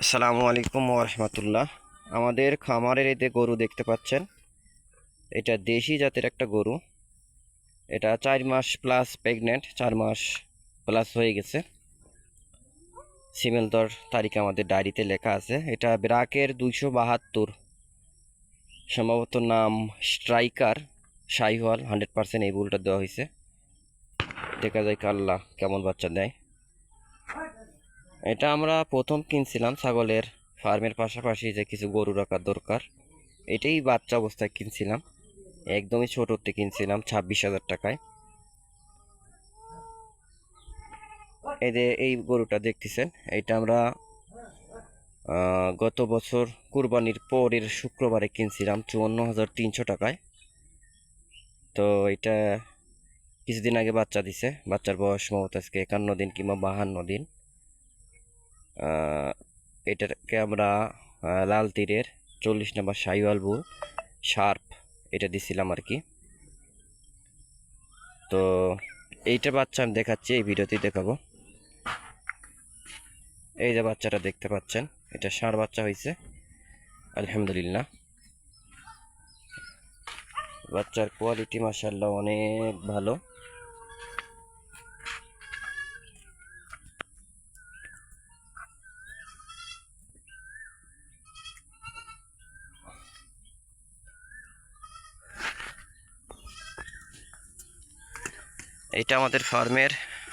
আসসালামু আলাইকুম ওয়া রাহমাতুল্লাহ। আমাদের খামারের এতে গরু দেখতে পাচ্ছেন। এটা দেশি জাতের একটা গরু। এটা 4 মাস প্লাস প্রেগনেন্ট, 4 মাস প্লাস হয়ে গেছে। সিমেলদর তারিখ আমাদের ডায়েরিতে লেখা আছে। এটা ব্রাকের 272, সম্ভবত নাম স্ট্রাইকার শাহিওয়াল 100% এই বুলটা দেওয়া হয়েছে। দেখা যায় কাল্লা কেমন বাচ্চা দেয়। এটা আমরা প্রথম কিনছিলাম ছাগলের ফার্মের পাশাপাশি যে কিছু গরু রাখার দরকার, এটাই বাচ্চা অবস্থায় কিনছিলাম। একদমই ছোটতে কিনছিলাম 26,000 টাকায়। এই যে এই গরুটা দেখতেছেন, এটা আমরা গত বছর কুরবানির পরের শুক্রবারে কিনছিলাম 54,300 টাকায়। তো এটা কিছুদিন আগে বাচ্চা দিছে। বাচ্চার বয়স সম্ভবত আজকে 51 দিন কিংবা 52 দিন। এটাকে আমরা লাল তীরের 40 নম্বর শাহিওয়াল বুল শার্প এটা দিছিলাম আর কি। তো এইটা বাচ্চা আমি দেখাচ্ছি, এই ভিডিওতেই দেখাবো। এই যে বাচ্চাটা দেখতে পাচ্ছেন, এটা ষাঁড় বাচ্চা হয়েছে আলহামদুলিল্লাহ। বাচ্চার কোয়ালিটি মাশাআল্লাহ অনেক ভালো। এটা আমাদের ফার্মের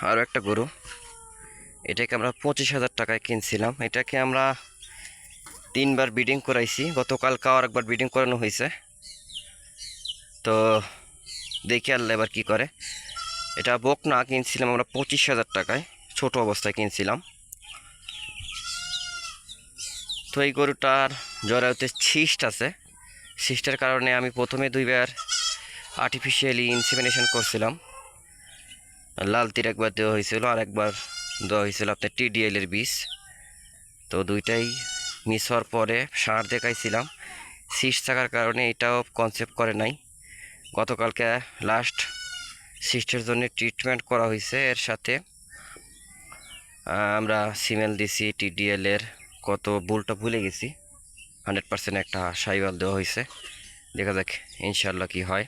আরও একটা গরু। এটাকে আমরা 25,000 টাকায় কিনছিলাম। এটাকে আমরা 3বার ব্রিডিং করাইছি, গতকালকে আর একবার ব্রিডিং করানো হয়েছে। তো দেখি আল্লাহ এবার কি করে। এটা বকনা কিনছিলাম আমরা 25,000 টাকায়, ছোট অবস্থায় কিনছিলাম। তো এই গরুটার জরায়ুতে ছিস্ট আছে। ছিস্টের কারণে আমি প্রথমে 2বার আর্টিফিশিয়ালি ইনসেমিনেশন করছিলাম। লাল তীর একবার দেওয়া হয়েছিল, আর একবার দেওয়া হয়েছিল আপনার TDL এর বীজ। তো দুইটাই মিস হওয়ার পরে ষাঁড় দেখাইছিলাম, সিস্ট থাকার কারণে এটাও কনসেপ্ট করে নাই। গতকালকে লাস্ট সিস্টের জন্য ট্রিটমেন্ট করা হয়েছে। এর সাথে আমরা সিমেল দিছি TDL এর, কত বুলটা ভুলে গেছি। 100% একটা শাহিওয়াল দেওয়া হয়েছে। দেখা যাক ইনশাল্লাহ কি হয়।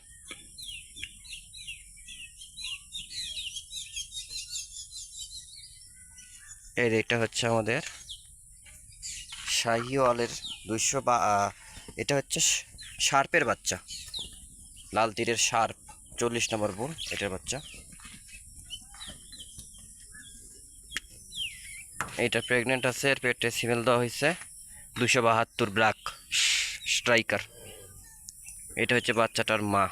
এটা হচ্ছে আমাদের শাহিওয়ালের 200 বা এটা হচ্ছে শার্পের বাচ্চা, লাল তীরের শার্প 40 নম্বর বুল এটার বাচ্চা। এটা প্রেগনেন্ট আছে, এর পেটে সিমেল দেওয়া হয়েছে 272 ব্ল্যাক স্ট্রাইকার। এটা হচ্ছে বাচ্চাটার মা।